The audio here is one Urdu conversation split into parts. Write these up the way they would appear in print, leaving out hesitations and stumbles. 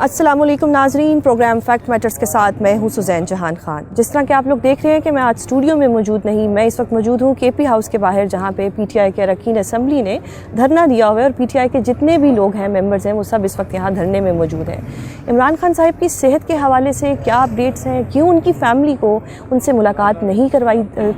السلام علیکم ناظرین، پروگرام فیکٹ میٹرز کے ساتھ میں ہوں سزین جہان خان۔ جس طرح کہ آپ لوگ دیکھ رہے ہیں کہ میں آج اسٹوڈیو میں موجود نہیں، میں اس وقت موجود ہوں کے پی ہاؤس کے باہر، جہاں پہ پی ٹی آئی کے اراکین اسمبلی نے دھرنا دیا ہوا ہے، اور پی ٹی آئی کے جتنے بھی لوگ ہیں، ممبرز ہیں، وہ سب اس وقت یہاں دھرنے میں موجود ہیں۔ عمران خان صاحب کی صحت کے حوالے سے کیا اپڈیٹس ہیں، کیوں ان کی فیملی کو ان سے ملاقات نہیں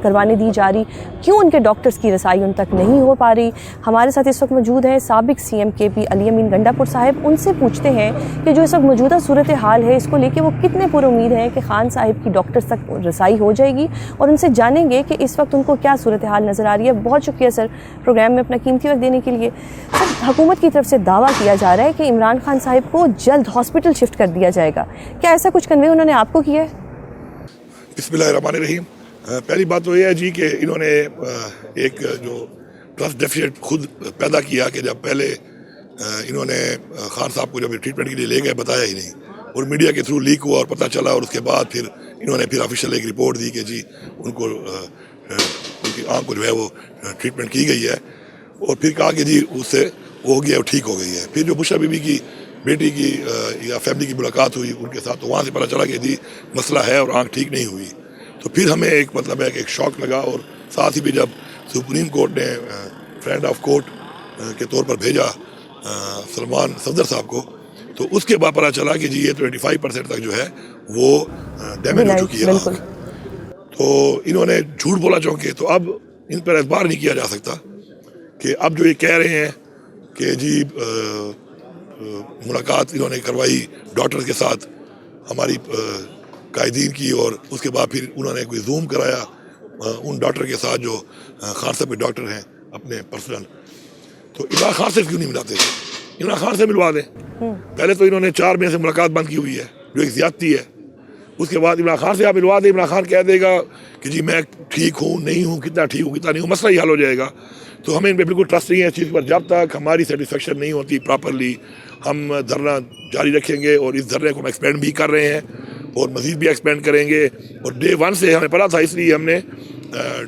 کروانے دی جا رہی، کیوں ان کے ڈاکٹرز کی رسائی ان تک نہیں ہو پا رہی۔ ہمارے ساتھ اس وقت موجود ہیں سابق سی ایم کے پی علی امین گنڈا پور صاحب۔ ان سے پوچھتے ہیں کہ جو اس وقت موجودہ صورت حال ہے، اس کو لے کے وہ کتنے پر امید ہیں کہ خان صاحب کی ڈاکٹرز تک رسائی ہو جائے گی، اور ان سے جانیں گے کہ اس وقت ان کو کیا صورت حال نظر آ رہی ہے۔ بہت شکریہ سر پروگرام میں اپنا قیمتی وقت دینے کے لیے۔ سر، حکومت کی طرف سے دعویٰ کیا جا رہا ہے کہ عمران خان صاحب کو جلد ہاسپٹل شفٹ کر دیا جائے گا، کیا ایسا کچھ کنوے انہوں نے آپ کو کیا ہے؟ بسم اللہ الرحمن الرحیم۔ پہلی بات تو یہ ہے جی کہ انہوں نے ایک جو ٹرسٹ ڈیفیسٹ خود پیدا کیا کہ جب پہلے انہوں نے خان صاحب کو جب ٹریٹمنٹ کے لیے لے گئے بتایا ہی نہیں، اور میڈیا کے تھرو لیک ہوا اور پتہ چلا، اور اس کے بعد پھر انہوں نے آفیشیل ایک رپورٹ دی کہ جی ان کی آنکھ کو جو ہے وہ ٹریٹمنٹ کی گئی ہے، اور پھر کہا کہ جی اس سے وہ ہو گیا، وہ ٹھیک ہو گئی ہے۔ پھر جو بشرا بی بی کی بیٹی کی یا فیملی کی ملاقات ہوئی ان کے ساتھ، تو وہاں سے پتہ چلا کہ جی مسئلہ ہے اور آنکھ ٹھیک نہیں ہوئی۔ تو پھر ہمیں ایک مطلب ہے کہ ایک شوق لگا، اور ساتھ ہی بھی جب سپریم کورٹ نے فرینڈ آف کورٹ کے طور پر بھیجا سلمان صفدر صاحب کو، تو اس کے بعد پتہ چلا کہ جی یہ 25% تک جو ہے وہ ڈیمیج ہو چکی ہے آنکھ۔ تو انہوں نے جھوٹ بولا چونکہ، تو اب ان پر اعتبار نہیں کیا جا سکتا کہ اب جو یہ کہہ رہے ہیں کہ جی ملاقات انہوں نے کروائی ڈاکٹر کے ساتھ ہماری قائدین کی، اور اس کے بعد پھر انہوں نے کوئی زوم کرایا ان ڈاکٹر کے ساتھ جو خان صاحب کے ڈاکٹر ہیں اپنے پرسنل۔ تو عمران خان سے کیوں نہیں ملاتے؟ عمران خان سے ملوا دیں۔ پہلے تو انہوں نے 4 مہینے سے ملاقات بند کی ہوئی ہے، جو ایک زیادتی ہے۔ اس کے بعد عمران خان سے آپ ملوا دیں، عمران خان کہہ دے گا کہ جی میں ٹھیک ہوں، نہیں ہوں، کتنا ٹھیک ہوں کتنا نہیں ہوں، مسئلہ ہی حل ہو جائے گا۔ تو ہمیں ان پہ بالکل ٹرسٹ نہیں ہے اس چیز پر۔ جب تک ہماری سیٹسفیکشن نہیں ہوتی پراپرلی، ہم دھرنا جاری رکھیں گے، اور اس دھرنے کو ہم ایکسپینڈ بھی کر رہے ہیں اور مزید بھی ایکسپینڈ کریں گے۔ اور ڈے 1 سے ہمیں پتا تھا، اس لیے ہم نے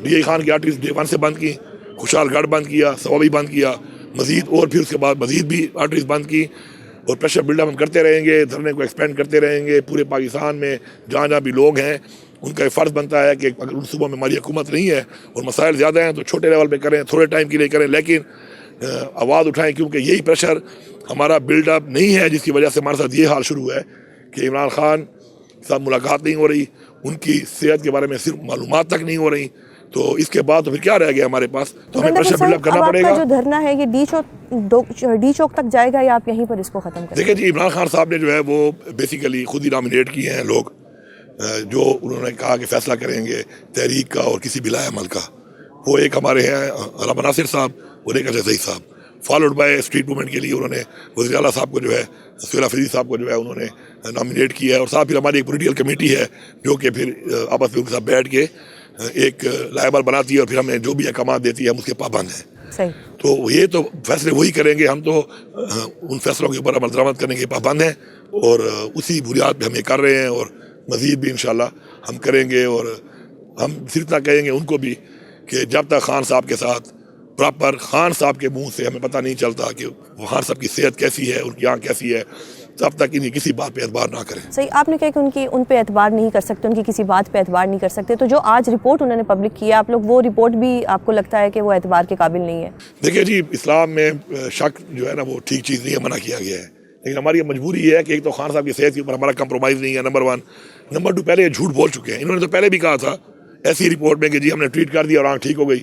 ڈی اے خان کی آرٹریز ڈے 1 سے بند کی، خوشحال گڑھ بند کیا، سوابی بند کیا مزید، اور پھر اس کے بعد مزید بھی آرٹریز بند کی، اور پریشر بلڈ اپ ہم کرتے رہیں گے، دھرنے کو ایکسپینڈ کرتے رہیں گے پورے پاکستان میں۔ جہاں جہاں بھی لوگ ہیں ان کا فرض بنتا ہے کہ اگر ان صوبوں میں ہماری حکومت نہیں ہے اور مسائل زیادہ ہیں تو چھوٹے لیول پہ کریں، تھوڑے ٹائم کے لیے کریں، لیکن آواز اٹھائیں، کیونکہ یہی پریشر ہمارا بلڈ اپ نہیں ہے جس کی وجہ سے ہمارے ساتھ یہ حال شروع ہے کہ عمران خان کے ساتھ ملاقات نہیں ہو رہی، ان کی صحت کے بارے میں صرف معلومات تک نہیں ہو رہی۔ تو اس کے بعد تو پھر کیا رہ گیا ہمارے پاس؟ تو ہمیں پریشر بلڈ اپ کرنا پڑے گا۔ جو دھرنا ہے یہ ڈی چوک تک جائے گا یا آپ یہیں پر اس کو ختم کریں؟ دیکھیں جی، عمران خان صاحب نے جو ہے وہ بیسیکلی خود ہی نامنیٹ کیے ہیں لوگ، جو انہوں نے کہا کہ فیصلہ کریں گے تحریک کا اور کسی بھی لائے عمل کا۔ وہ ایک ہمارے ہیں علامہ ناصر صاحب اور ایک اشرف ضعیف صاحب، فالوڈ بائی اسٹریٹ موومنٹ کے لیے انہوں نے وزیر اعلیٰ صاحب کو جو ہے سہیل افریدی صاحب کو جو ہے انہوں نے نامنیٹ کیا ہے، اور ساتھ پھر ہماری ایک پولیٹیکل کمیٹی ہے جو کہ پھر آپس میں ان کے ساتھ بیٹھ کے ایک لائبل بناتی ہے، اور پھر ہمیں جو بھی احکامات دیتی ہے ہم اس کے پابند ہیں۔ تو یہ تو فیصلے وہی کریں گے، ہم تو ان فیصلوں کے اوپر عمل درآمد کرنے کے پابند ہیں، اور اسی بنیاد پہ ہم یہ کر رہے ہیں، اور مزید بھی انشاءاللہ ہم کریں گے۔ اور ہم صرف اتنا کہیں گے ان کو بھی کہ جب تک خان صاحب کے ساتھ پراپر خان صاحب کے منہ سے ہمیں پتہ نہیں چلتا کہ وہ خان صاحب کی صحت کیسی ہے، ان کی آنکھ کیسی ہے، تب تک انہیں کسی بات پہ اعتبار نہ کریں۔ صحیح، آپ نے کہا کہ ان پہ اعتبار نہیں کر سکتے، ان کی کسی بات پہ اعتبار نہیں کر سکتے، تو جو آج رپورٹ انہوں نے پبلک کی ہے، آپ لوگ وہ رپورٹ بھی آپ کو لگتا ہے کہ وہ اعتبار کے قابل نہیں ہے؟ دیکھیں جی، اسلام میں شک جو ہے نا وہ ٹھیک چیز نہیں ہے، منع کیا گیا ہے، لیکن ہماری مجبوری یہ ہے کہ ایک تو خان صاحب کی صحت کے اوپر ہمارا کمپرومائز نہیں ہے، نمبر 1۔ نمبر 2، پہلے یہ جھوٹ بول چکے ہیں، انہوں نے تو پہلے بھی کہا تھا ایسی رپورٹ میں کہ جی ہم نے ٹریٹ کر دیا اور آنکھ ٹھیک ہو گئی،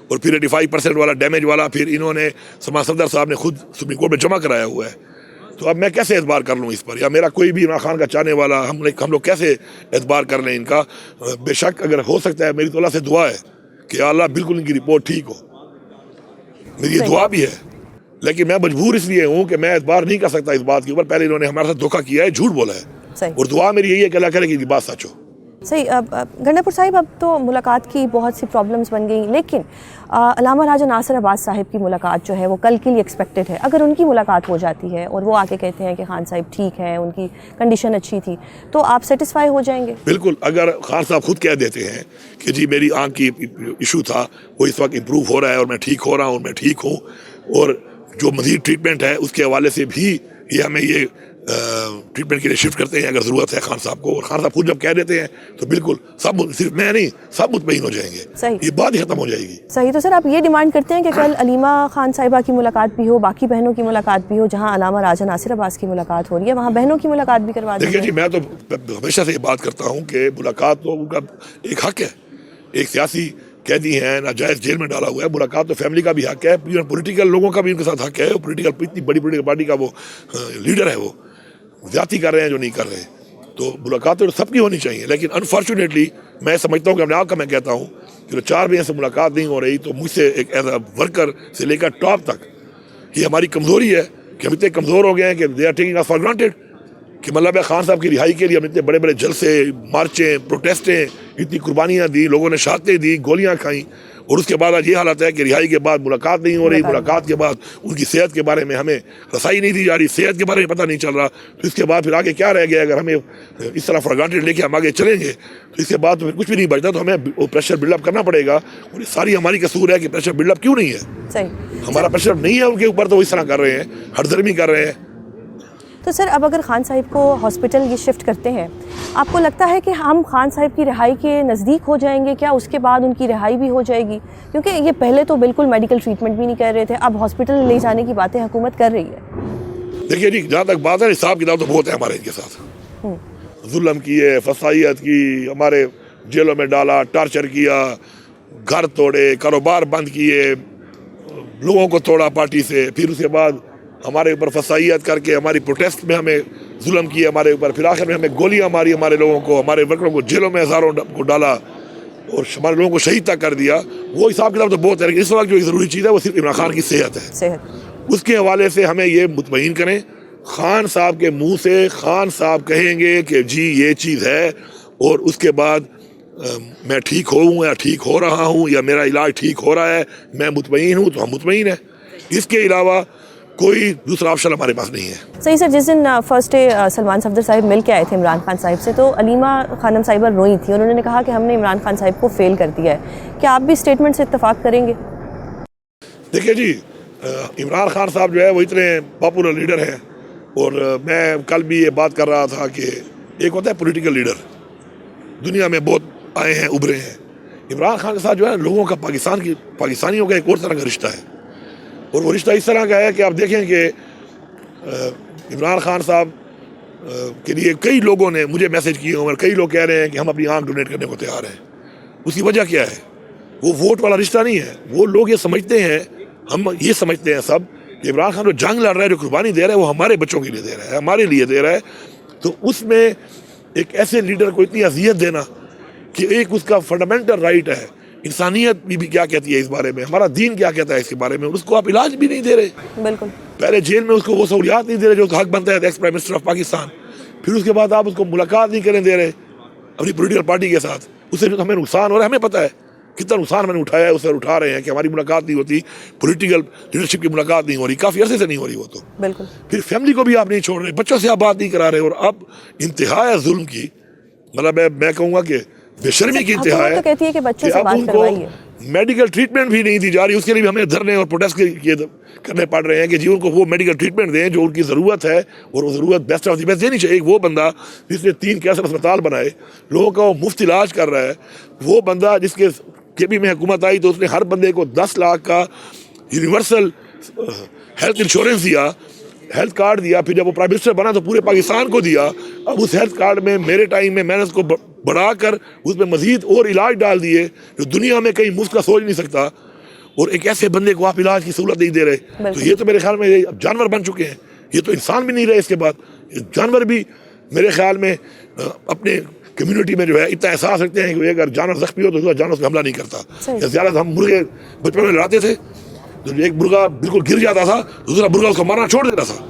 اور پھر 85% والا ڈیمیج والا پھر انہوں نے سلمان صفدر صاحب نے خود سپریم کورٹ میں جمع کرایا ہوا ہے۔ تو اب میں کیسے اعتبار کر لوں اس پر، یا میرا کوئی بھی عمران خان کا چاہنے والا، ہم لوگ کیسے اعتبار کر لیں ان کا؟ بے شک اگر ہو سکتا ہے، میری تو اللہ سے دعا ہے کہ یا اللہ بالکل ان کی رپورٹ ٹھیک ہو، میری یہ دعا بھی ہے، لیکن میں مجبور اس لیے ہوں کہ میں اعتبار نہیں کر سکتا اس بات کے اوپر۔ پہلے انہوں نے ہمارے ساتھ دھوکہ کیا ہے، جھوٹ بولا ہے، اور دعا میری یہی ہے کہ اللہ کرے کہ ان کی بات سچ ہو۔ صحیح۔ گنڈا پور صاحب، اب تو ملاقات کی بہت سی پرابلمس بن گئی، لیکن علامہ راجہ ناصر عباس صاحب کی ملاقات جو ہے وہ کل کے لیے ایکسپیکٹڈ ہے۔ اگر ان کی ملاقات ہو جاتی ہے اور وہ آ کے کہتے ہیں کہ خان صاحب ٹھیک ہیں، ان کی کنڈیشن اچھی تھی، تو آپ سیٹسفائی ہو جائیں گے؟ بالکل، اگر خان صاحب خود کہہ دیتے ہیں کہ جی میری آنکھ کی ایشو تھا وہ اس وقت امپروو ہو رہا ہے اور میں ٹھیک ہو رہا ہوں اور میں ٹھیک ہوں، اور جو مزید ٹریٹمنٹ ہے اس کے حوالے سے بھی یہ ہمیں یہ ٹریٹمنٹ کے لیے شفٹ کرتے ہیں اگر ضرورت ہے خان صاحب کو, اور خان صاحب خود جب کہہ دیتے ہیں تو بالکل سب, صرف میں نہیں, سب مطمئن ہو جائیں گے, یہ بات ہی ختم ہو جائے گی. صحیح. تو سر آپ یہ ڈیمانڈ کرتے ہیں کہ کل علیمہ خان صاحبہ کی ملاقات بھی ہو, باقی بہنوں کی ملاقات بھی ہو, جہاں علامہ راجہ ناصر عباس کی ملاقات ہو رہی ہے وہاں بہنوں کی ملاقات بھی کروا دیں. دیکھیے جی, میں تو ہمیشہ سے یہ بات کرتا ہوں کہ ملاقات تو ان کا ایک حق ہے, ایک سیاسی قیدی ہیں, ناجائز جیل میں ڈالا ہوا ہے, ملاقات تو فیملی کا بھی حق ہے, پولیٹیکل لوگوں کا بھی ان کے ساتھ حق ہے, پولیٹیکل اتنی بڑی پولیٹیکل پارٹی کا وہ لیڈر ہے, وہ زیادتی کر رہے ہیں جو نہیں کر رہے, تو ملاقات تو سب کی ہونی چاہیے. لیکن انفارچونیٹلی میں سمجھتا ہوں کہ اپنے آپ کا میں کہتا ہوں کہ 4 مہینے سے ملاقات نہیں ہو رہی, تو مجھ سے ایک ایز اے ورکر سے لے کر ٹاپ تک یہ ہماری کمزوری ہے کہ ہم اتنے کمزور ہو گئے ہیں کہ they are taking us for granted کہ مطلب خان صاحب کی رہائی کے لیے ہم اتنے بڑے بڑے جلسے, مارچیں, پروٹیسٹیں, اتنی قربانیاں دی, لوگوں نے شہادتیں دی, گولیاں کھائیں, اور اس کے بعد آج یہ حالت ہے کہ رہائی کے بعد ملاقات نہیں ہو رہی, ملاقات کے بعد ان کی صحت کے بارے میں ہمیں رسائی نہیں دی جا رہی, صحت کے بارے میں پتہ نہیں چل رہا, تو اس کے بعد پھر آگے کیا رہ گیا؟ اگر ہمیں اس طرح فار گرانٹیڈ لے کے ہم آگے چلیں گے تو اس کے بعد تو پھر کچھ بھی نہیں بچتا, تو ہمیں وہ پریشر بلڈ اپ کرنا پڑے گا, اور یہ ساری ہماری قصور ہے کہ پریشر بلڈ اپ کیوں نہیں ہے. صحیح, ہمارا پریشر نہیں ہے ان کے اوپر, تو وہ اس طرح کر رہے ہیں, ہٹ درمی کر رہے ہیں. تو سر اب اگر خان صاحب کو ہاسپٹل یہ شفٹ کرتے ہیں, آپ کو لگتا ہے کہ ہم خان صاحب کی رہائی کے نزدیک ہو جائیں گے کیا؟ اس کے بعد ان کی رہائی بھی ہو جائے گی, کیونکہ یہ پہلے تو بالکل میڈیکل ٹریٹمنٹ بھی نہیں کر رہے تھے, اب ہاسپٹل لے جانے کی باتیں حکومت کر رہی ہے. دیکھیے جی, جہاں تک بات ہے حساب کتاب تو بہت ہے ہمارے ان کے ساتھ, ظلم کیے, فسائیت کی, ہمارے جیلوں میں ڈالا, ٹارچر کیا, گھر توڑے, کاروبار بند کیے, لوگوں کو توڑا پارٹی سے, پھر اس کے بعد ہمارے اوپر فسائیت کر کے ہماری پروٹیسٹ میں ہمیں ظلم کیا ہمارے اوپر, پھر آخر میں ہمیں گولیاں ماری, ہمارے لوگوں کو, ہمارے ورکروں کو جیلوں میں ہزاروں کو ڈالا, اور ہمارے لوگوں کو شہید تک کر دیا. وہ حساب کتاب تو بہت ہے, لیکن اس وقت جو ضروری چیز ہے وہ صرف عمران خان کی صحت ہے. اس کے حوالے سے ہمیں یہ مطمئن کریں, خان صاحب کے منہ سے خان صاحب کہیں گے کہ جی یہ چیز ہے, اور اس کے بعد میں ٹھیک ہوں یا ٹھیک ہو رہا ہوں یا میرا علاج ٹھیک ہو رہا ہے, میں مطمئن ہوں, تو ہم مطمئن ہیں. اس کے علاوہ کوئی دوسرا آپشن ہمارے پاس نہیں ہے. صحیح سر, جس دن فرسٹ ڈے سلمان صفدر صاحب مل کے آئے تھے عمران خان صاحب سے, تو علیمہ خانم صاحبہ روئی تھی, انہوں نے کہا کہ ہم نے عمران خان صاحب کو فیل کر دیا ہے. کیا آپ بھی اسٹیٹمنٹ سے اتفاق کریں گے؟ دیکھیے جی, عمران خان صاحب جو ہے وہ اتنے پاپولر لیڈر ہیں, اور میں کل بھی یہ بات کر رہا تھا کہ ایک ہوتا ہے پولیٹیکل لیڈر, دنیا میں بہت آئے ہیں, ابھرے ہیں. عمران خان کے ساتھ جو ہے لوگوں کا پاکستانیوں کا ایک اور طرح کا رشتہ ہے, اور وہ رشتہ اس طرح کا ہے کہ آپ دیکھیں کہ عمران خان صاحب کے لیے کئی لوگوں نے مجھے میسج کیے, اور کئی لوگ کہہ رہے ہیں کہ ہم اپنی آنکھ ڈونیٹ کرنے کو تیار ہیں. اس کی وجہ کیا ہے؟ وہ ووٹ والا رشتہ نہیں ہے. وہ لوگ یہ سمجھتے ہیں, ہم یہ سمجھتے ہیں سب کہ عمران خان جو جنگ لڑ رہا ہے, جو قربانی دے رہا ہے, وہ ہمارے بچوں کے لیے دے رہا ہے, ہمارے لیے دے رہا ہے. تو اس میں ایک ایسے لیڈر کو اتنی اذیت دینا کہ ایک اس کا فنڈامنٹل رائٹ ہے, انسانیت بھی کیا کہتی ہے اس بارے میں, ہمارا دین کیا کہتا ہے اس کے بارے میں, اس کو آپ علاج بھی نہیں دے رہے. بالکل, پہلے جیل میں اس کو وہ سہولیات نہیں دے رہے جو حق بنتا ہے ex prime minister of Pakistan, پھر اس کے بعد آپ اس کو ملاقات نہیں کرنے دے رہے اپنی پولیٹیکل پارٹی کے ساتھ. اس سے جو ہمیں نقصان ہو رہا ہے, ہمیں پتہ ہے کتنا نقصان ہم نے اٹھایا ہے, اس سے اٹھا رہے ہیں کہ ہماری ملاقات نہیں ہوتی, پولیٹیکل لیڈرشپ کی ملاقات نہیں ہو رہی, کافی عرصے سے نہیں ہو رہی. وہ تو بالکل, پھر فیملی کو بھی آپ نہیں چھوڑ رہے, بچوں سے آپ بات نہیں کرا رہے, اور اب انتہا ہے ظلم کی, مطلب میں کہوں گا کہ بے شرمی کی انتہا ہے. کہتی ہے کہ بچوں سے اب بات ان کو کروائیے, میڈیکل ٹریٹمنٹ بھی نہیں دی جا رہی, اس کے لیے بھی ہمیں دھرنے اور پروٹیسٹ کرنے پڑ رہے ہیں کہ جی ان کو وہ میڈیکل ٹریٹمنٹ دیں جو ان کی ضرورت ہے, اور وہ ضرورت بیسٹ آف دی بیسٹ دینی چاہیے. ایک وہ بندہ جس نے 3 کینسر اسپتال بنائے, لوگوں کا وہ مفت علاج کر رہا ہے, وہ بندہ جس کے KP میں حکومت آئی تو اس نے ہر بندے کو 10 لاکھ کا یونیورسل ہیلتھ انشورنس دیا, ہیلتھ کارڈ دیا, پھر جب وہ پرائم منسٹر بنا تو پورے پاکستان کو دیا. اب اس ہیلتھ کارڈ میں میرے ٹائم میں نے اس کو بڑھا کر اس میں مزید اور علاج ڈال دیے جو دنیا میں کہیں مفت کا سوچ نہیں سکتا, اور ایک ایسے بندے کو آپ علاج کی سہولت نہیں دے رہے. تو یہ تو میرے خیال میں اب جانور بن چکے ہیں, یہ تو انسان بھی نہیں رہے. اس کے بعد جانور بھی میرے خیال میں اپنے کمیونٹی میں جو ہے اتنا احساس رکھتے ہیں کہ اگر جانور زخمی ہو تو دوسرا جانور اس پہ حملہ نہیں کرتا. زیادہ ہم مرغے بچپن میں لڑاتے تھے, تو ایک مرغا بالکل گر جاتا تھا, دوسرا مرغا اس کو مارنا چھوڑ دیتا تھا.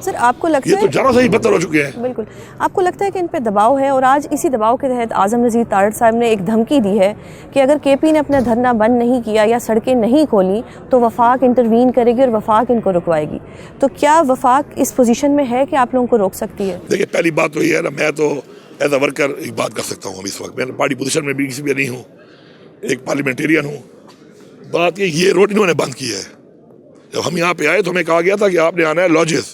سر آپ کو لگتا ہے یہ تو جانور سے ہی بدتر ہو چکے ہیں. بالکل, آپ کو لگتا ہے کہ ان پہ دباؤ ہے, اور آج اسی دباؤ کے تحت اعظم نذیر تارڑ صاحب نے ایک دھمکی دی ہے کہ اگر KP نے اپنا دھرنا بند نہیں کیا یا سڑکیں نہیں کھولی تو وفاق انٹروین کرے گی اور وفاق ان کو رکوائے گی. تو کیا وفاق اس پوزیشن میں ہے کہ آپ لوگوں کو روک سکتی ہے؟ دیکھیے پہلی بات تو یہ ہے نا, میں تو ایز اے ورکر ایک بات کر سکتا ہوں. اس وقت میں پارٹی پوزیشن میں بھی کسی بھی نہیں ہوں, ایک پارلیمنٹیرین ہوں. بات یہ روڈ انہوں نے بند کی ہے. جب ہم یہاں پہ آئے تو ہمیں کہا گیا تھا کہ آپ نے آنا ہے lodges,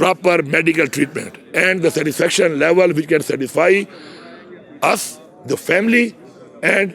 proper medical treatment and the satisfaction level which can satisfy us, the family, and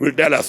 will tell us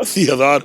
80,000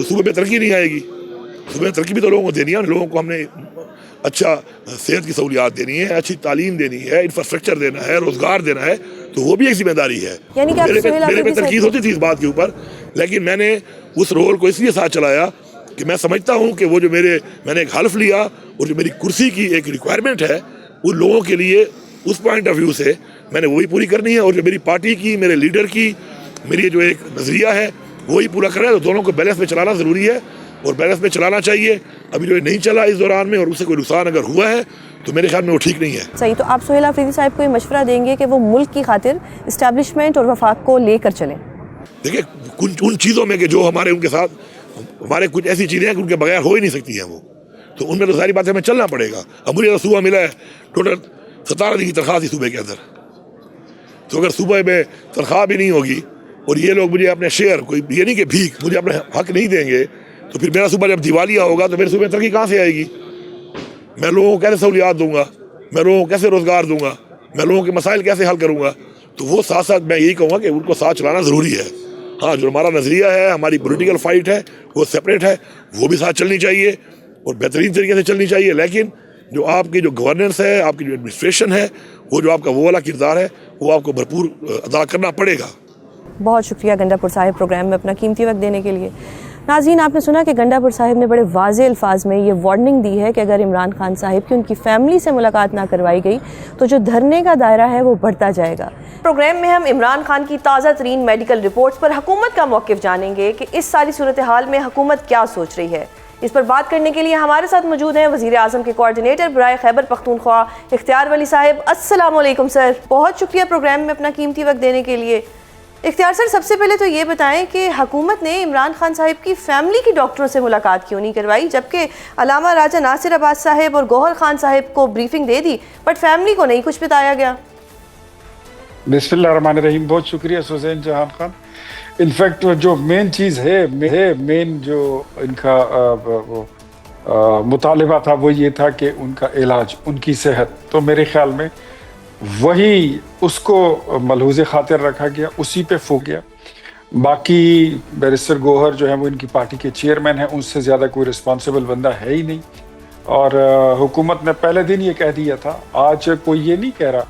تو صوبے میں ترقی نہیں آئے گی. صوبے میں ترقی بھی تو لوگوں کو دینی ہے. لوگوں کو ہم نے اچھا صحت کی سہولیات دینی ہے, اچھی تعلیم دینی ہے, انفراسٹرکچر دینا ہے, روزگار دینا ہے, تو وہ بھی ایک ذمہ داری ہے. یعنی کہ میرے پہ تنقید ہوتی تھی اس بات کے اوپر, لیکن میں نے اس رول کو اس لیے ساتھ چلایا کہ میں سمجھتا ہوں کہ وہ جو میں نے ایک حلف لیا اور جو میری کرسی کی ایک ریکوائرمنٹ ہے ان لوگوں کے لیے اس پوائنٹ آف ویو سے میں نے وہی پوری کرنی ہے, اور جو میری پارٹی کی, میرے لیڈر کی, میری جو ایک نظریہ ہے وہی پورا کرنا ہے. تو دونوں کو بیلنس میں چلانا ضروری ہے اور بیلنس میں چلانا چاہیے. ابھی جو نہیں چلا اس دوران میں اور اس سے کوئی نقصان اگر ہوا ہے تو میرے خیال میں وہ ٹھیک نہیں ہے. صحیح. تو آپ سہیل آفریدی صاحب کو یہ مشورہ دیں گے کہ وہ ملک کی خاطر اسٹیبلشمنٹ اور وفاق کو لے کر چلیں؟ دیکھیں ان چیزوں میں کہ جو ہمارے ان کے ساتھ ہمارے کچھ ایسی چیزیں ہیں کہ ان کے بغیر ہو ہی نہیں سکتی ہیں وہ, تو ان میں تو ساری بات ہمیں چلنا پڑے گا. اب مجھے صوبہ ملا ہے ٹوٹل 17 دن کی تنخواہ تھی صوبے کے اندر, تو اگر صوبے میں تنخواہ بھی نہیں ہوگی اور یہ لوگ مجھے اپنے شیئر, کوئی یہ نہیں کہ بھیک, مجھے اپنے حق نہیں دیں گے, تو پھر میرا صوبہ جب دیوالیہ ہوگا تو میرے صوبے میں ترقی کہاں سے آئے گی؟ میں لوگوں کو کیسے سہولیات دوں گا, میں لوگوں کو کیسے روزگار دوں گا, میں لوگوں کے مسائل کیسے حل کروں گا؟ تو وہ ساتھ ساتھ میں یہی کہوں گا کہ ان کو ساتھ چلانا ضروری ہے. ہاں جو ہمارا نظریہ ہے, ہماری پولیٹیکل فائٹ ہے, وہ سپریٹ ہے, وہ بھی ساتھ چلنی چاہیے اور بہترین طریقے سے چلنی چاہیے. لیکن جو آپ کی جو گورننس ہے, آپ کی جو ایڈمنسٹریشن ہے, وہ جو آپ کا وہ والا کردار ہے وہ آپ کو بھرپور ادا کرنا پڑے گا. بہت شکریہ گنڈا پور صاحب پروگرام میں اپنا قیمتی وقت دینے کے لیے. ناظرین, آپ نے سنا کہ گنڈا پور صاحب نے بڑے واضح الفاظ میں یہ وارننگ دی ہے کہ اگر عمران خان صاحب کی ان کی فیملی سے ملاقات نہ کروائی گئی تو جو دھرنے کا دائرہ ہے وہ بڑھتا جائے گا. پروگرام میں ہم عمران خان کی تازہ ترین میڈیکل رپورٹس پر حکومت کا موقف جانیں گے کہ اس ساری صورتحال میں حکومت کیا سوچ رہی ہے. اس پر بات کرنے کے لیے ہمارے ساتھ موجود ہیں وزیر اعظم کے کوارڈینیٹر برائے خیبر پختونخوا اختیار ولی صاحب. السلام علیکم سر, بہت شکریہ پروگرام میں اپنا قیمتی وقت دینے کے لیے. اختیار سر, سب سے پہلے تو یہ بتائیں کہ حکومت نے عمران خان صاحب کی فیملی کی ڈاکٹروں سے ملاقات کیوں نہیں کروائی, جبکہ علامہ راجہ ناصر عباس صاحب اور گوہر خان صاحب کو briefing they the but family کو نہیں کچھ بتایا گیا؟ بسم اللہ الرحمن الرحیم. بہت شکریہ سوزین جہان خان. انفیکٹ جو مین چیز ہے, مین جو ان کا مطالبہ تھا وہ یہ تھا کہ ان کا علاج, ان کی صحت, تو میرے خیال میں وہی اس کو ملحوظ خاطر رکھا گیا, اسی پہ فوک گیا. باقی بیرسٹر گوہر جو ہیں وہ ان کی پارٹی کے چیئرمین ہیں, ان سے زیادہ کوئی رسپانسیبل بندہ ہے ہی نہیں. اور حکومت نے پہلے دن یہ کہہ دیا تھا, آج کوئی یہ نہیں کہہ رہا,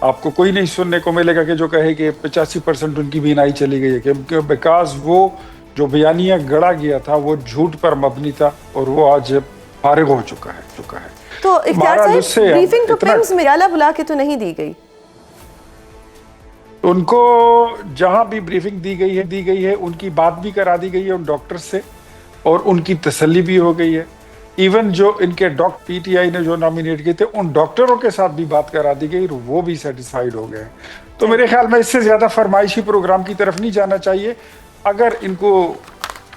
آپ کو کوئی نہیں سننے کو ملے گا کہ جو کہے کہ 85% ان کی بینائی چلی گئی ہے, کہ بیکاز وہ جو بیانیہ گڑا گیا تھا وہ جھوٹ پر مبنی تھا اور وہ آج فارغ ہو چکا ہے. تو اختیار صاحب, بریفنگ تو پرنس میالہ بلا کے تو نہیں دی گئی؟ ان کو جہاں بھی بریفنگ دی گئی ہے ان کی بات بھی کرا دی گئی ہے ان ڈاکٹر سے, اور ان کی تسلی بھی ہو گئی ہے. ایون جو ان کے پی ٹی آئی نے جو نامینیٹ کیے تھے ان ڈاکٹروں کے ساتھ بھی بات کرا دی گئی, وہ بھی سیٹسفائیڈ ہو گئے. تو میرے خیال میں اس سے زیادہ فرمائشی پروگرام کی طرف نہیں جانا چاہیے. اگر ان کو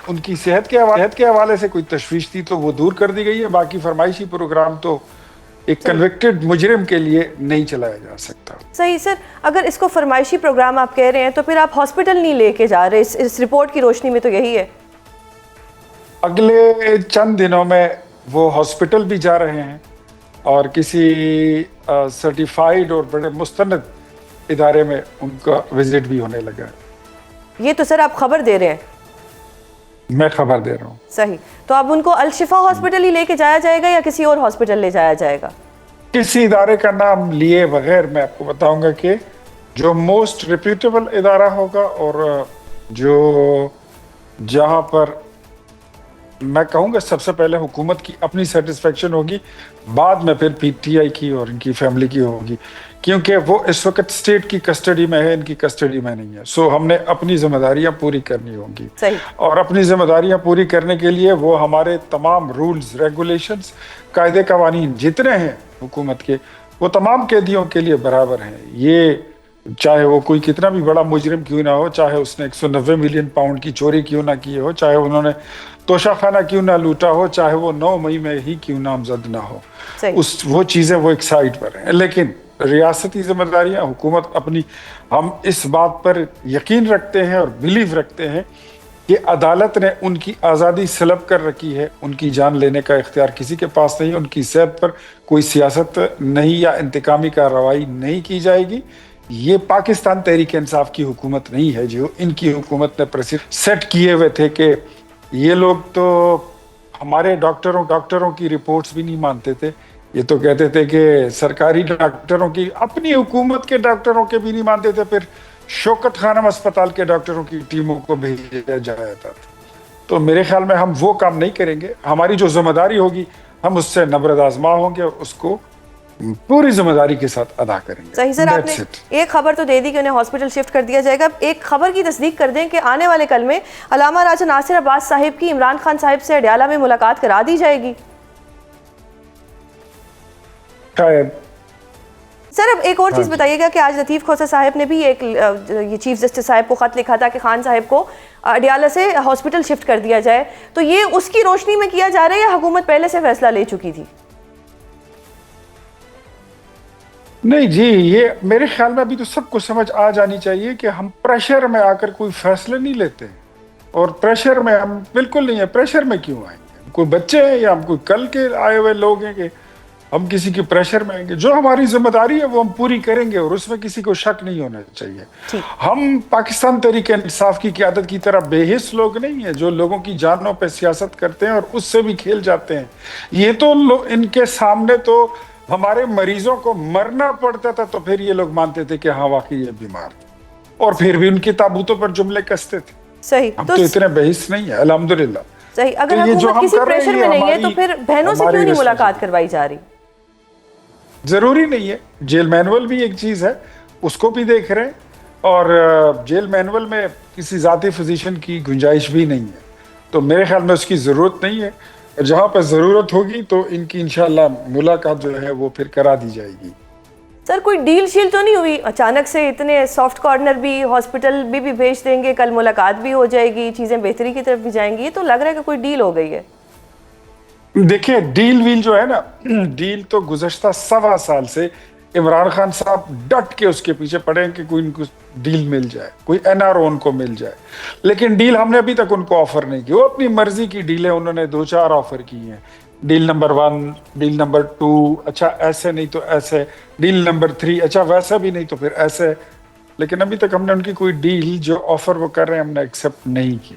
ان کی صحت کے حوالے سے کوئی تشویش تھی تو وہ دور کر دی گئی ہے. باقی فرمائشی پروگرام تو ایک کنوکٹڈ مجرم کے لیے نہیں چلایا جا سکتا. صحیح سر, اگر اس کو فرمائشی پروگرام آپ کہہ رہے ہیں تو پھر آپ ہاسپٹل نہیں لے کے جا رہے, اس رپورٹ کی روشنی میں تو یہی ہے. اگلے چند دنوں میں وہ ہاسپٹل بھی جا رہے ہیں اور کسی سرٹیفائیڈ اور بڑے مستند ادارے میں ان کا وزٹ بھی ہونے لگا ہے. یہ تو سر آپ خبر دے رہے ہیں؟ میں خبر دے رہا ہوں. صحیح, تو اب ان کو الشفا ہاسپٹل ہی لے کے جایا جائے گا یا کسی اور ہاسپٹل لے جایا جائے گا؟ کسی ادارے کا نام لیے بغیر میں آپ کو بتاؤں گا کہ جو موسٹ ریپیوٹیبل ادارہ ہوگا اور جو جہاں پر میں کہوں گا سب سے پہلے حکومت کی اپنی سیٹسفیکشن ہوگی, بعد میں پھر پی ٹی آئی کی اور ان کی فیملی کی ہوگی, کیونکہ وہ اس وقت اسٹیٹ کی کسٹڈی میں ہے, ان کی کسٹڈی میں نہیں ہے. سو ہم نے اپنی ذمہ داریاں پوری کرنی ہوں گی. اور اپنی ذمہ داریاں پوری کرنے کے لیے وہ ہمارے تمام رولز, ریگولیشنز, قاعدے قوانین جتنے ہیں حکومت کے, وہ تمام قیدیوں کے لیے برابر ہیں. یہ چاہے وہ کوئی کتنا بھی بڑا مجرم کیوں نہ ہو, چاہے اس نے 190 ملین پاؤنڈ کی چوری کیوں نہ کی ہو, چاہے انہوں نے توشہ خانہ کیوں نہ لوٹا ہو, چاہے وہ 9 مئی میں ہی کیوں نامزد نہ ہو, وہ چیزیں وہ ایک سائڈ پر ہیں. لیکن ریاستی ذمہ داریاں حکومت اپنی, ہم اس بات پر یقین رکھتے ہیں اور بیلیو رکھتے ہیں کہ عدالت نے ان کی آزادی سلب کر رکھی ہے, ان کی جان لینے کا اختیار کسی کے پاس نہیں, ان کی صحت پر کوئی سیاست نہیں یا انتقامی کارروائی نہیں کی جائے گی. یہ پاکستان تحریک انصاف کی حکومت نہیں ہے جو ان کی حکومت نے سیٹ کیے ہوئے تھے کہ یہ لوگ تو ہمارے ڈاکٹروں کی رپورٹس بھی نہیں مانتے تھے. یہ تو کہتے تھے کہ سرکاری ڈاکٹروں کی, اپنی حکومت کے ڈاکٹروں کے بھی نہیں مانتے تھے, پھر شوکت خانم اسپتال کے ڈاکٹروں کی ٹیموں کو بھیجا جاتا تھا. تو میرے خیال میں ہم وہ کام نہیں کریں گے. ہماری جو ذمہ داری ہوگی ہم اس سے نبرد آزما ہوں گے اور اس کو پوری ذمہ داری کے ساتھ ادا کریں گے. صحیح سر, آپ نے ایک خبر تو دے دی کہ انہیں ہاسپٹل شفٹ کر دیا جائے گا. ایک خبر کی تصدیق کر دیں کہ آنے والے کل میں علامہ راجہ ناصر عباس صاحب کی عمران خان صاحب سے اڈیالہ میں ملاقات کرا دی جائے گی. شاید. سر اب ایک اور چیز بتائیے گا کہ آج لطیف کھوسہ صاحب نے بھی ایک یہ چیف جسٹس صاحب کو خط لکھا تھا کہ خان صاحب کو اڈیالہ سے ہاسپٹل شفٹ کر دیا جائے, تو یہ اس کی روشنی میں کیا جا رہا ہے یا حکومت پہلے سے فیصلہ لے چکی تھی؟ نہیں جی, یہ میرے خیال میں ابھی تو سب کو سمجھ آ جانی چاہیے کہ ہم پریشر میں آ کر کوئی فیصلے نہیں لیتے, اور پریشر میں ہم بالکل نہیں ہے. پریشر میں کیوں آئیں گے؟ کوئی بچے ہیں یا ہم کوئی کل کے آئے ہوئے لوگ ہیں کہ ہم کسی کی پریشر میں آئیں گے؟ جو ہماری ذمہ داری ہے وہ ہم پوری کریں گے, اور اس میں کسی کو شک نہیں ہونا چاہیے. ہم پاکستان تحریک انصاف کی قیادت کی طرح بے حس لوگ نہیں ہیں جو لوگوں کی جانوں پہ سیاست کرتے ہیں اور اس سے بھی کھیل جاتے ہیں. یہ تو ان کے سامنے تو ہمارے مریضوں کو مرنا پڑتا تھا تو پھر یہ لوگ مانتے تھے کہ ہاں واقعی یہ بیمار تھے, اور پھر بھی ان کی تابوتوں پر جملے کستے تھے. صحیح, ہم تو اتنے بحث نہیں ہیں الحمدللہ. صحیح, اگر حکومت کسی پریشر میں نہیں ہے تو پھر بہنوں سے کیوں نہیں ملاقات کروائی جا رہی؟ ضروری نہیں ہے. جیل مینول بھی ایک چیز ہے, اس کو بھی دیکھ رہے ہیں, اور جیل مینول میں کسی ذاتی فزیشن کی گنجائش بھی نہیں ہے, تو میرے خیال میں اس کی ضرورت نہیں ہے. جہاں پہ ضرورت ہوگی تو ان کی انشاءاللہ ملاقات جو ہے وہ پھر کرا دی جائے گی. سر کوئی ڈیل شیل تو نہیں ہوئی اچانک سے؟ اتنے سافٹ کارنر بھی ہاسپٹل بھی بھیج دیں گے, کل ملاقات بھی ہو جائے گی, چیزیں بہتری کی طرف بھی جائیں گی, یہ تو لگ رہا ہے کہ کوئی ڈیل ہو گئی ہے. دیکھیں ڈیل ویل جو ہے نا, ڈیل تو گزشتہ 1.25 سال سے عمران خان صاحب ڈٹ کے اس کے پیچھے پڑے ہیں کہ کوئی ان کو ڈیل مل جائے, کوئی NRO ان کو مل جائے, لیکن ڈیل ہم نے ابھی تک ان کو آفر نہیں کی. وہ اپنی مرضی کی ڈیلیں انہوں نے 2-4 آفر کی ہیں. ڈیل نمبر 1, ڈیل نمبر 2, اچھا ایسے نہیں تو ایسے, ڈیل نمبر 3, اچھا ویسا بھی نہیں تو پھر ایسے, لیکن ابھی تک ہم نے ان کی کوئی ڈیل جو آفر وہ کر رہے ہیں ہم نے ایکسیپٹ نہیں کی.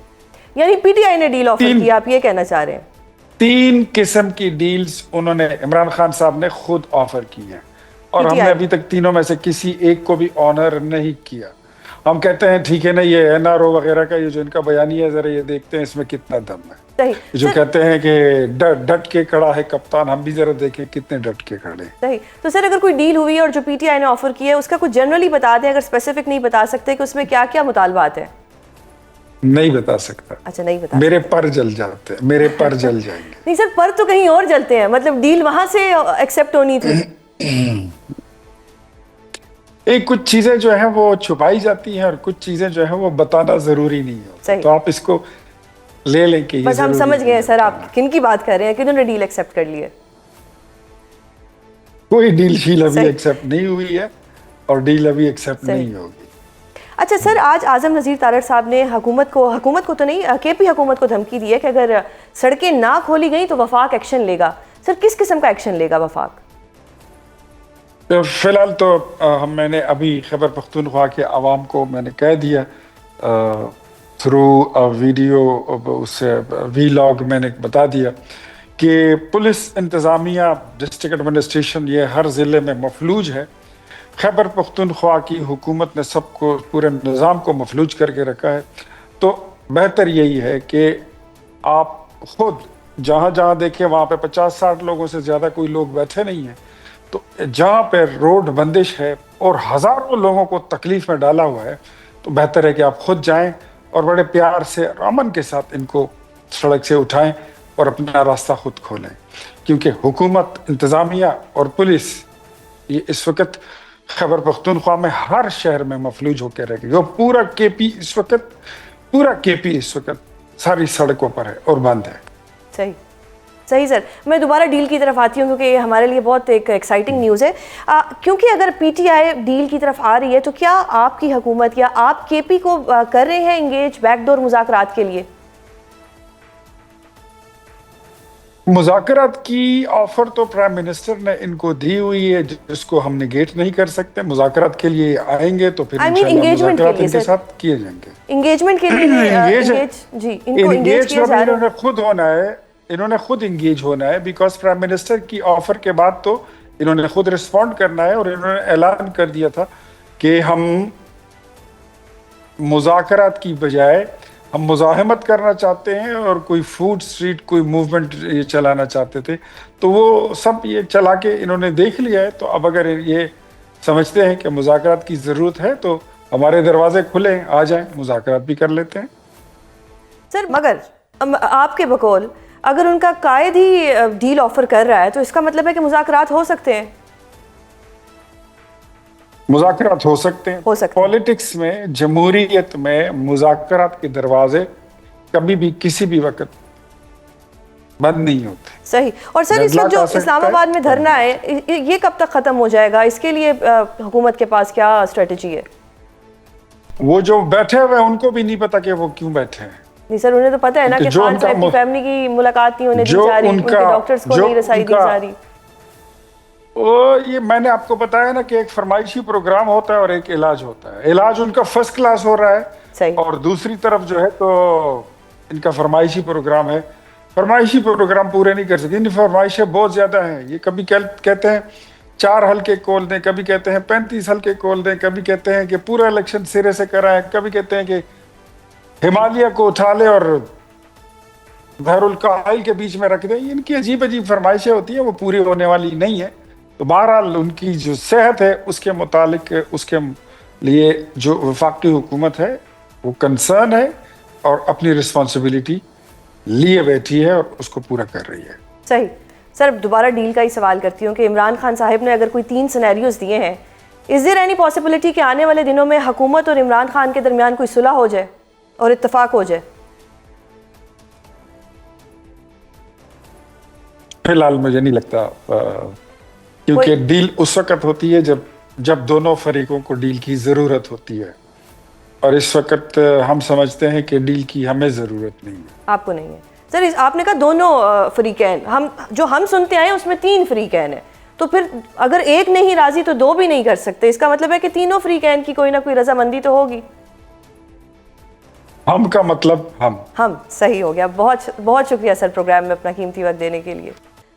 یعنی PTI نے ڈیل آفر کی, آپ یہ کہنا چاہ رہے ہیں؟ 3 قسم کی ڈیلز انہوں نے عمران خان صاحب نے خود آفر کی ہیں, اور ہم نے ابھی تک تینوں میں سے کسی ایک کو بھی آنر نہیں کیا. ہم کہتے ہیں ٹھیک ہے نا, یہ NRO وغیرہ کا یہ جو ان کا بیانیہ ہے ذرا یہ دیکھتے ہیں اس میں کتنا دم ہے. جو کہتے ہیں کہ ڈٹ کے کھڑا ہے کپتان, ہم بھی ذرا دیکھیں کتنے ڈٹ کے کھڑے ہیں. صحیح. تو سر اگر کوئی ڈیل ہوئی ہے اور جو PTI نے آفر کی ہے اس کا کچھ جنرلی بتا دیں, اگر اسپیسیفک نہیں بتا سکتے کہ اس میں کیا کیا مطالبات ہیں. نہیں بتا سکتا. اچھا نہیں بتا, میرے پر جل جاتے ہیں, میرے پر جل جائیں گے. نہیں سر, پر تو کہیں اور جلتے ہیں, مطلب ڈیل وہاں سے ایکسیپٹ ہونی تھی. ایک کچھ چیزیں جو ہیں وہ چھپائی جاتی ہیں اور کچھ چیزیں جو ہیں وہ بتانا ضروری نہیں ہوتا, تو آپ اس کو لے لیں کہ بس ہم سمجھ گئے ہیں سر آپ کن کی بات کر رہے ہیں, کنہوں نے ڈیل ایکسیپٹ کر لی ہے. کوئی ڈیل شیل ابھی ایکسیپٹ نہیں ہوئی ہے اور ڈیل ابھی ایکسیپٹ نہیں ہوگی. اچھا سر, آج اعظم نذیر تارڑ صاحب نے حکومت کو تو نہیں KP حکومت کو دھمکی دی ہے کہ اگر سڑکیں نہ کھولی گئیں تو وفاق ایکشن لے گا. سر کس قسم کا ایکشن لے گا وفاق؟ فی الحال تو میں نے ابھی خیبر پختونخوا کے عوام کو میں نے کہہ دیا تھرو ویڈیو, اس وی-لاگ میں نے بتا دیا کہ پولیس انتظامیہ, ڈسٹرکٹ ایڈمنسٹریشن یہ ہر ضلع میں مفلوج ہے. خیبر پختونخوا کی حکومت نے سب کو, پورے نظام کو مفلوج کر کے رکھا ہے. تو بہتر یہی ہے کہ آپ خود جہاں جہاں دیکھیں وہاں پہ 50-60 لوگوں سے زیادہ کوئی لوگ بیٹھے نہیں ہیں, تو جہاں پہ روڈ بندش ہے اور ہزاروں لوگوں کو تکلیف میں ڈالا ہوا ہے, تو بہتر ہے کہ آپ خود جائیں اور بڑے پیار سے اور امن کے ساتھ ان کو سڑک سے اٹھائیں اور اپنا راستہ خود کھولیں. کیونکہ حکومت, انتظامیہ اور پولیس یہ اس وقت خیبر پختونخوا میں ہر شہر میں مفلوج ہو کے رہ گئی. وہ پورا KP اس وقت ساری سڑکوں پر ہے اور بند ہے. صحیح سر, میں دوبارہ ڈیل کی طرف آتی ہوں کیونکہ یہ ہمارے لیے بہت ایک ایکسائٹنگ نیوز ہے. کیونکہ اگر PTI ڈیل کی طرف آ رہی ہے تو کیا آپ کی حکومت یا آپ KP کو کر رہے ہیں انگیج بیک ڈور مذاکرات کے لیے؟ مذاکرات کی آفر تو پرائم منسٹر نے ان کو دی ہوئی ہے، جس کو ہم نگیٹ نہیں کر سکتے. مذاکرات کے لیے آئیں گے تو پھر انشاءاللہ مذاکرات ان کے ساتھ کیے جائیں گے. انگیجمنٹ کے لیے جی ان کو انگیج کیا جا رہا ہے. انہوں نے خود ہونا ہے، انہوں نے خود انگیج ہونا ہے، بیکاز پرائم منسٹر کی آفر کے بعد تو انہوں نے خود رسپونڈ کرنا ہے، اور انہوں نے اعلان کر دیا تھا کہ ہم مذاکرات کی بجائے ہم مزاحمت کرنا چاہتے ہیں، اور کوئی فوڈ اسٹریٹ کوئی موومنٹ یہ چلانا چاہتے تھے. تو وہ سب یہ چلا کے انہوں نے دیکھ لیا ہے. تو اب اگر یہ سمجھتے ہیں کہ مذاکرات کی ضرورت ہے تو ہمارے دروازے کھلے، آ جائیں، مذاکرات بھی کر لیتے ہیں. سر مگر آپ کے بقول اگر ان کا قائد ہی ڈیل آفر کر رہا ہے تو اس کا مطلب ہے کہ مذاکرات ہو سکتے ہیں. مذاکرات ہو سکتے ہیں. پولیٹکس میں، جمہوریت میں مذاکرات کے دروازے کبھی بھی کسی بھی وقت بند نہیں ہوتے. صحیح. اور سر اس وقت جو اسلام آباد میں دھرنا ہے یہ کب تک ختم ہو جائے گا؟ اس کے لیے حکومت کے پاس کیا اسٹریٹجی ہے؟ وہ جو بیٹھے ہوئے ان کو بھی نہیں پتا کہ وہ کیوں بیٹھے ہیں. نہیں سر، انہیں تو پتہ ہے نا کہ خان صاحب کی فیملی کی ملاقات نہیں ہونے دی جا رہی، ان کے ڈاکٹرز کو نہیں رسائی دی جا رہی. یہ میں نے آپ کو بتایا نا کہ ایک فرمائشی پروگرام ہوتا ہے اور ایک علاج ہوتا ہے. علاج ان کا فرسٹ کلاس ہو رہا ہے، اور دوسری طرف جو ہے تو ان کا فرمائشی پروگرام ہے. فرمائشی پروگرام پورے نہیں کر سکتے، ان فرمائشیں بہت زیادہ ہیں. یہ کبھی کہتے ہیں 4 حلقے کھول دیں، کبھی کہتے ہیں 35 حلقے کھول دیں، کبھی کہتے ہیں کہ پورا الیکشن سرے سے کرائیں، کبھی کہتے ہیں کہ ہمالیہ کو اٹھا لے اور بحر الکاہل کے بیچ میں رکھ دیں. ان کی عجیب عجیب فرمائشیں ہوتی ہیں، وہ پوری ہونے والی نہیں ہے. تو بہرحال ان کی جو صحت ہے اس کے متعلق اس کے لیے جو وفاقی حکومت ہے وہ کنسرن ہے، اور اپنی رسپانسبلٹی لیے بیٹھی ہے اور اس کو پورا کر رہی ہے. صحیح. سر دوبارہ ڈیل کا ہی سوال کرتی ہوں کہ عمران خان صاحب نے اگر کوئی 3 سینیریوز دیے ہیں، از دیر اینی پاسبلٹی کہ آنے والے دنوں میں حکومت اور عمران خان کے درمیان کوئی صلح ہو جائے اور اتفاق ہو جائے؟ فی الحال مجھے نہیں لگتا، کیونکہ ڈیل اس وقت ہوتی ہے جب دونوں فریقوں کو ڈیل کی ضرورت ہوتی ہے، اور اس وقت ہم سمجھتے ہیں کہ ڈیل کی ہمیں ضرورت نہیں ہے. آپ کو نہیں ہے. سر آپ نے کہا دونوں فریقین، ہم سنتے آئے ہیں اس میں 3 فریقین ہیں، تو پھر اگر ایک نہیں راضی تو 2 بھی نہیں کر سکتے. اس کا مطلب ہے کہ تینوں فریقین کی کوئی نہ کوئی رضامندی تو ہوگی. ہم کا مطلب ہم صحیح ہو گیا. بہت بہت شکریہ سر پروگرام میں اپنا قیمتی وقت دینے کے لیے.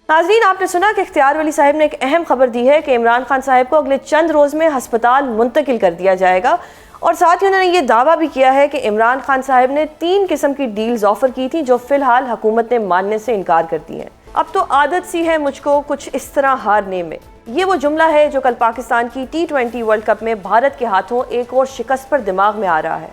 ناظرین، آپ نے سنا کہ اختیار ولی صاحب نے ایک اہم خبر دی ہے کہ عمران خان صاحب کو اگلے چند روز میں ہسپتال منتقل کر دیا جائے گا، اور ساتھ ہی انہوں نے یہ دعویٰ بھی کیا ہے کہ عمران خان صاحب نے 3 قسم کی ڈیلز آفر کی تھیں جو فی الحال حکومت نے ماننے سے انکار کر دی ہیں. اب تو عادت سی ہے مجھ کو کچھ اس طرح ہارنے میں، یہ وہ جملہ ہے جو کل پاکستان کی T20 ورلڈ کپ میں بھارت کے ہاتھوں ایک اور شکست پر دماغ میں آ رہا ہے.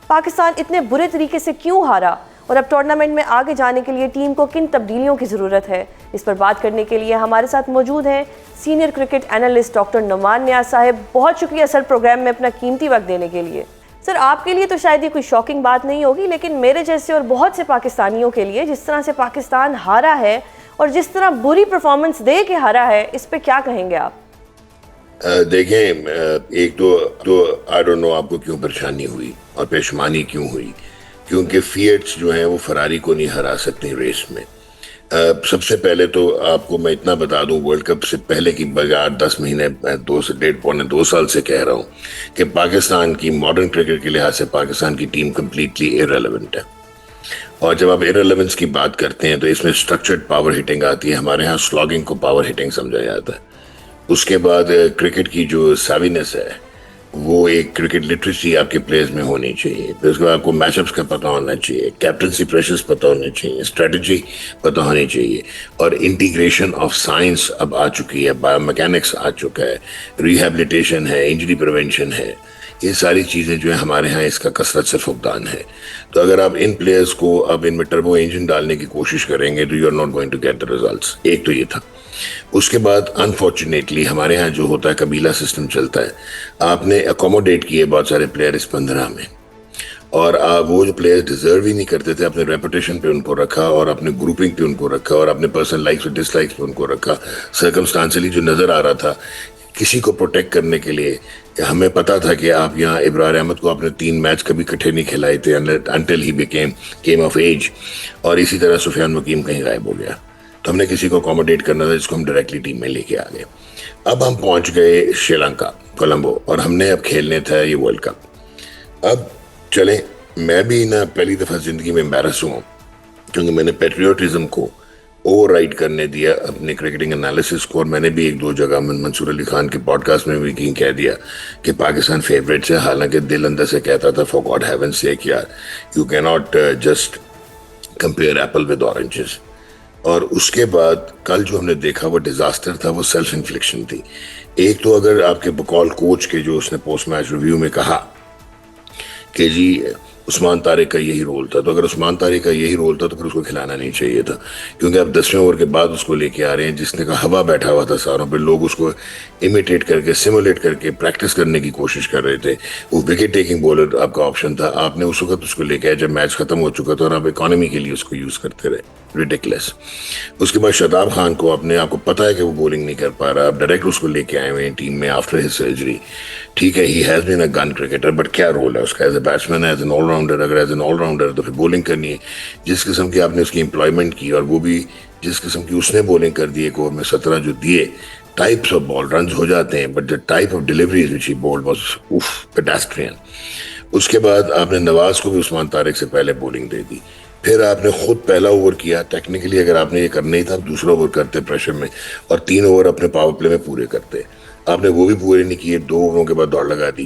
پاکستان اتنے برے طریقے سے کیوں ہارا، اور اب ٹورنامنٹ میں آگے جانے کے لیے ٹیم کو کن تبدیلیوں کی ضرورت ہے، اس پر بات کرنے کے لیے ہمارے ساتھ موجود ہیں senior cricket analyst doctor Noman Niaz صاحب. بہت شکریہ سر پروگرام میں اپنا قیمتی وقت دینے کے لیے. سر آپ کے لیے تو شاید یہ کوئی شاکنگ بات نہیں ہوگی، لیکن میرے جیسے اور بہت سے پاکستانیوں کے لیے جس طرح سے پاکستان ہارا ہے اور جس طرح بری پرفارمنس دے کے ہارا ہے، اس پہ کیا کہیں گے آپ؟ دیکھیں، ایک تو آئی ڈونٹ نو آپ کو کیوں پریشانی ہوئی اور پریشانی کیوں ہوئی، کیونکہ فیٹس جو ہیں وہ فراری کو نہیں ہرا سکتے ریس میں. سب سے پہلے تو آپ کو میں اتنا بتا دوں، ورلڈ کپ سے پہلے کی بغیر 10 مہینے 2 سے 1.5 سال سے کہہ رہا ہوں کہ پاکستان کی ماڈرن کرکٹ کے لحاظ سے پاکستان کی ٹیم کمپلیٹلی ایرریلیونٹ ہے. اور جب آپ ایرریلیونس کی بات کرتے ہیں تو اس میں اسٹرکچرڈ پاور ہٹنگ آتی ہے. ہمارے ہاں سلاگنگ کو پاور ہٹنگ سمجھا جاتا ہے. اس کے بعد کرکٹ کی جو سیوینس ہے وہ ایک کرکٹ لٹریسی آپ کے پلیئرز میں ہونی چاہیے. پھر اس کے بعد آپ کو میچ اپس کا پتہ ہونا چاہیے، کیپٹنسی پریشرز پتہ ہونے چاہیے، اسٹریٹجی پتہ ہونی چاہیے، اور انٹیگریشن آف سائنس اب آ چکی ہے، بایو میکینکس آ چکا ہے، ریہیبلیٹیشن ہے، انجری پریونشن ہے. یہ ساری چیزیں جو ہیں ہمارے ہاں اس کا کثرت سے فقدان ہے. تو اگر آپ ان پلیئرز کو اب ان میں ٹربو انجن ڈالنے کی کوشش کریں گے تو you are not going to get the results. ایک تو یہ تھا. اس کے بعد انفارچونیٹلی ہمارے ہاں جو ہوتا ہے قبیلہ سسٹم چلتا ہے. آپ نے اکوموڈیٹ کیے بہت سارے پلیئر اس 15 میں، اور وہ جو پلیئر ڈیزرو ہی نہیں کرتے تھے اپنے ریپوٹیشن پہ ان کو رکھا، اور اپنے گروپنگ پہ ان کو رکھا، اور اپنے پرسنل لائکس اور ڈس لائکس پہ ان کو رکھا. سرکمسٹانسلی جو نظر آ رہا تھا کسی کو پروٹیکٹ کرنے کے لیے، ہمیں پتا تھا کہ آپ یہاں ابرار احمد کو آپ نے 3 میچ کبھی کٹھے نہیں کھلائے تھے until he came of age, اور اسی طرح سفیان وکیم کہیں غائب ہو گیا. تو ہم نے کسی کو اکوموڈیٹ کرنا تھا جس کو ہم ڈائریکٹلی ٹیم میں لے کے آ گئے. اب ہم پہنچ گئے شری لنکا کولمبو اور ہم نے اب کھیلنے تھا یہ ورلڈ کپ. اب چلیں میں بھی نا پہلی دفعہ زندگی میں امبیرس ہوں کیونکہ میں نے پیٹریوٹزم کو اوور رائڈ کرنے دیا اپنے کرکٹنگ انالیسس کو, اور میں نے بھی ایک دو جگہ منصور علی خان کے پوڈ کاسٹ میں بھی کہہ دیا کہ پاکستان فیوریٹس ہے, حالانکہ دل اندر سے کہتا تھا فار گاڈ ہیون سیک یار یو کی not just compare apple with oranges. اور اس کے بعد کل جو ہم نے دیکھا وہ ڈیزاسٹر تھا, وہ سیلف انفلکشن تھی. ایک تو اگر آپ کے بقول کوچ کے جو اس نے پوسٹ میچ ریویو میں کہا کہ جی عثمان طارق کا یہی رول تھا, تو اگر عثمان طارق کا یہی رول تھا تو پھر اس کو کھلانا نہیں چاہیے تھا, کیونکہ آپ 10ویں اوور کے بعد اس کو لے کے آ رہے ہیں جس نے کہا ہوا بیٹھا ہوا تھا ساروں پہ, لوگ اس کو امیٹیٹ کر کے سیمولیٹ کر کے پریکٹس کرنے کی کوشش کر رہے تھے. وہ وکٹ ٹیکنگ بولر آپ کا آپشن تھا, آپ نے اس وقت اس کو لے کے آیا جب میچ ختم ہو چکا تھا اور آپ اکانومی کے لیے اس کو یوز کرتے رہے, ریڈیکلس. اس کے بعد شاداب خان کو آپ کو پتا ہے کہ وہ بولنگ نہیں کر پا رہا, آپ ڈائریکٹ اس کو لے کے آئے ہوئے ہیں ٹیم میں آفٹر ہز سرجری. ٹھیک ہے he has been a gun cricketer, but کیا رول ہے اس کا as a batsman, as an all rounder. اگر ایز این آل راؤنڈر تو پھر بولنگ کرنی ہے. جس قسم کی آپ نے اس کی امپلائمنٹ کی اور وہ بھی جس قسم کی اس نے بولنگ کر دی ایک اوور میں 17 جو دیے, ٹائپس آف بال رنز ہو جاتے ہیں but the type of deliveries which he bowled was pedestrian. اس کے بعد آپ نے نواز کو بھی عثمان طارق سے پہلے بولنگ دے دی. پھر آپ نے خود پہلا اوور کیا, ٹیکنیکلی اگر آپ نے یہ کرنا ہی تھا دوسرا اوور کرتے پریشر میں اور 3 اوور اپنے پاور پلے میں پورے کرتے. آپ نے وہ بھی پورے نہیں کیے, 2 اووروں کے بعد دوڑ لگا دی.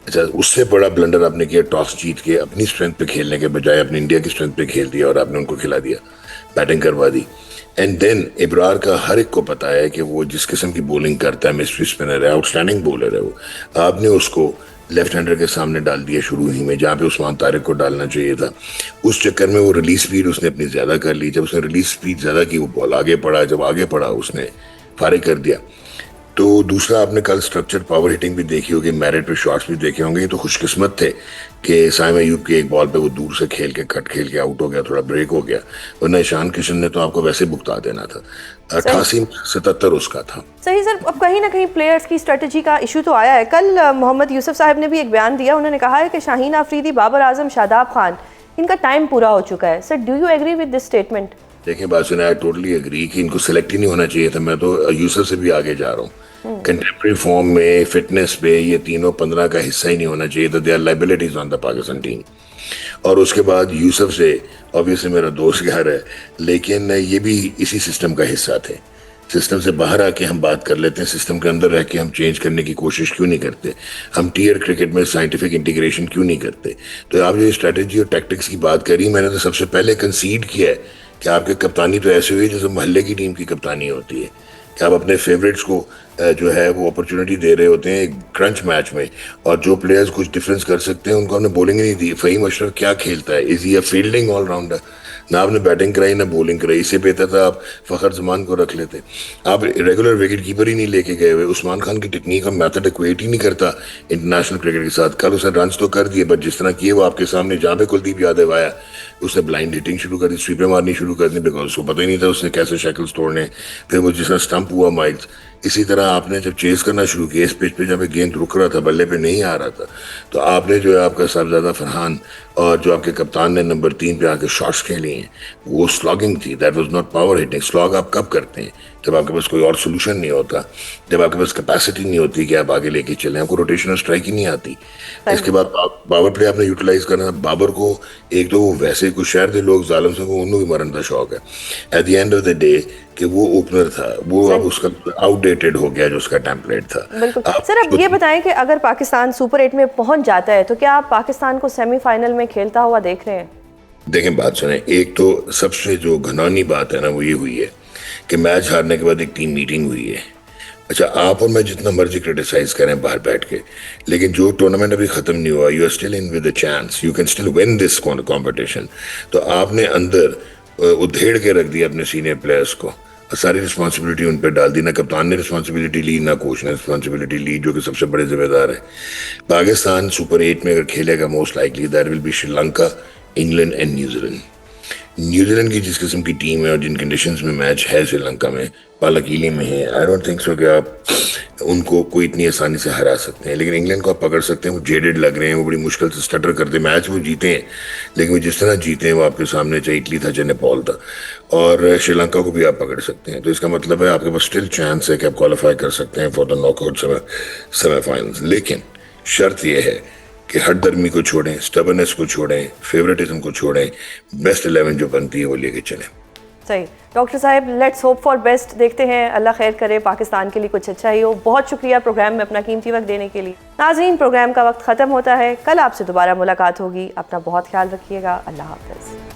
اچھا اس سے بڑا بلنڈر آپ نے کیا ٹاس جیت کے اپنی اسٹرینتھ پہ کھیلنے کے بجائے اپنی انڈیا کی اسٹرینتھ پہ کھیل دیا اور آپ نے ان کو کھلا دیا, بیٹنگ کروا دی. اینڈ دین ابرار کا ہر ایک کو پتا ہے کہ وہ جس قسم کی بولنگ کرتا ہے, مسٹری اسپنر ہے, آؤٹ اسٹینڈنگ بولر ہے وہ. آپ نے اس کو لیفٹ ہینڈر کے سامنے ڈال دیا شروع ہی میں جہاں پہ عثمان طارق کو ڈالنا چاہیے تھا. اس چکر میں وہ ریلیز سپیڈ اس نے اپنی زیادہ کر لی. جب اس نے ریلیز سپیڈ زیادہ کی وہ بال آگے پڑا, جب آگے پڑا اس نے فارغ کر دیا. تو دوسرا آپ نے کل اسٹرکچر پاور ہٹنگ بھی دیکھی ہوگی, میرٹ پہ شاٹس بھی دیکھے ہوں گے. تو خوش قسمت تھے کہ سائم ایوب کی ایک بال پہ وہ دور سے کھیل کے کٹ کھیل کے آؤٹ ہو گیا, تھوڑا بریک ہو گیا, ورنہ ایشان کشن نے تو آپ کو ویسے بھگتا دینا تھا. 88-77 اس کا تھا. صحیح سر, اب کہیں نہ کہیں پلیئرز کی اسٹریٹجی کا ایشو تو آیا ہے. کل محمد یوسف صاحب نے بھی ایک بیان دیا, انہوں نے کہا ہے کہ شاہین آفریدی, بابر اعظم, شاداب خان ان کا ٹائم پورا ہو چکا ہے. Sir do you agree with this statement? دیکھیں بات سنیں, آئی ٹوٹلی ایگری کہ ان کو سلیکٹ ہی نہیں ہونا چاہیے تھا. میں تو یوسف سے بھی آگے جا رہا ہوں. کنٹمپریری فارم میں فٹنس پہ یہ تینوں 15 کا حصہ ہی نہیں ہونا چاہیے تھا. They are liabilities on the Pakistan team. اور اس کے بعد یوسف سے obviously میرا دوست گھر ہے, لیکن یہ بھی اسی سسٹم کا حصہ تھے. سسٹم سے باہر آ کے ہم بات کر لیتے ہیں, سسٹم کے اندر رہ کے ہم چینج کرنے کی کوشش کیوں نہیں کرتے؟ ہم ٹیئر کرکٹ میں سائنٹیفک انٹیگریشن کیوں نہیں کرتے؟ تو آپ جو اسٹریٹجی اور ٹیکٹکس کی بات کری, میں نے تو سب سے پہلے کنسیڈ کیا ہے کہ آپ کی کپتانی تو ایسے ہوئی جیسے محلے کی ٹیم کی کپتانی ہوتی ہے, کہ آپ اپنے فیوریٹس کو جو ہے وہ اپرچونٹی دے رہے ہوتے ہیں ایک کرنچ میچ میں, اور جو پلیئرز کچھ ڈفرینس کر سکتے ہیں ان کو ہم نے بولنگ نہیں دی. فہیم اشرف کیا کھیلتا ہے؟ از ہی اے فیلڈنگ آل راؤنڈر؟ نہ آپ نے بیٹنگ کرائی نہ بولنگ کرائی. اس سے بہتر تھا آپ فخر زمان کو رکھ لیتے. آپ ریگولر وکٹ کیپر ہی نہیں لے کے گئے ہوئے. عثمان خان کی ٹیکنیک کا میتھڈ ایکویٹ ہی نہیں کرتا انٹرنیشنل کرکٹ کے ساتھ. کل اس نے رنز تو کر دیے بٹ جس طرح کیے وہ آپ کے سامنے, جہاں پہ کلدیپ یادو آیا اس نے بلائنڈ ہٹنگ شروع کر دی, سویپیں مارنی شروع کر دی, بیکاز اس کو پتہ ہی نہیں تھا اس نے کیسے شیکلز توڑنے. پھر وہ جس طرح اسٹمپ ہوا مائلز, اسی طرح آپ نے جب چیز کرنا شروع کیا اس پچ پہ جہاں پہ گیند رک رہا تھا, بلے پہ نہیں آ رہا تھا, تو آپ نے جو ہے آپ کا صاحبزادہ فرحان اور جو آپ کے کپتان نے نمبر 3 پہ آ کے شاٹس کھیلی ہیں وہ سلاگنگ تھی. That was not power hitting. Slog آپ کب کرتے ہیں؟ جب آپ کے پاس کوئی اور سولوشن نہیں ہوتا, جب آپ کے پاس کیپیسٹی نہیں ہوتی کہ آپ آگے لے کے چلیں, آپ کو روٹیشنل اسٹرائک ہی نہیں آتی. اس کے بعد پاور پلے آپ نے یوٹیلائز کرنا. بابر کو ایک تو وہ ویسے کچھ شہر دے لوگ ظالم سے انہوں بھی مرن کا شوق ہے. At the end of the day کہ وہ اوپنر تھا, وہ اب اس کا آؤٹ ڈیٹڈ ہو گیا جو اس کا ٹیمپلیٹ تھا. بالکل. سر اب یہ بتائیں کہ اگر پاکستان سپر 8 میں پہنچ جاتا ہے تو کیا آپ پاکستان کو سیمی فائنل میں کھیلتا ہوا دیکھ رہے ہیں؟ دیکھیں بات سنیں, ایک تو سب سے جو گھنونی بات ہے نا وہ یہ ہوئی ہے کہ میچ ہارنے کے بعد ایک ٹیم میٹنگ ہوئی ہے. اچھا آپ اور میں جتنا مرضی کرٹیسائز کریں باہر بیٹھ کے, لیکن جو ٹورنامنٹ ابھی ختم نہیں ہوا, you are still in with a chance, you can still win this competition. تو آپ نے اندر ادھیڑ کے رکھ دیا اپنے سینئر پلیئرس کو, ساری رسپانسبلٹی ان پہ ڈال دی. نہ کپتان نے رسپانسبلٹی لی نہ کوچ نے رسپانسبلٹی لی, جو کہ سب سے بڑے ذمہ دار ہے. پاکستان سپر 8 میں اگر کھیلے گا most likely that will be Sri Lanka, England and New Zealand. New Zealand کی جس قسم کی ٹیم ہے اور جن کنڈیشنز میں میچ ہے سری لنکا میں, پالاکیلی میں ہے, آئی ڈونٹ تھنک سو کہ آپ ان کو اتنی آسانی سے ہرا سکتے ہیں. لیکن انگلینڈ کو آپ پکڑ سکتے ہیں, وہ جیڈڈ لگ رہے ہیں, وہ بڑی مشکل سے سٹر کرتے ہیں, میچ وہ جیتے ہیں لیکن وہ جس طرح جیتے ہیں وہ آپ کے سامنے چاہے اٹلی تھا چاہے نیپال تھا, اور شری لنکا کو بھی آپ پکڑ سکتے ہیں. تو اس کا مطلب ہے آپ کے پاس اسٹل چانس ہے کہ آپ کوالیفائی کر سکتے ہیں for the knock out semi finals. لیکن شرط یہ ہے کہ ہٹ درمی کو چھوڑیں, سٹبرنس کو چھوڑیں, فیوریٹزم کو چھوڑیں, بیسٹ 11 جو بنتی ہے وہ لے کے چلیں. صحیح. ڈاکٹر صاحب لیٹس ہوپ فار بیسٹ, دیکھتے ہیں اللہ خیر کرے, پاکستان کے لیے کچھ اچھا ہی ہو. بہت شکریہ پروگرام میں اپنا قیمتی وقت دینے کے لیے. ناظرین, پروگرام کا وقت ختم ہوتا ہے, کل آپ سے دوبارہ ملاقات ہوگی. اپنا بہت خیال رکھیے گا. اللہ حافظ.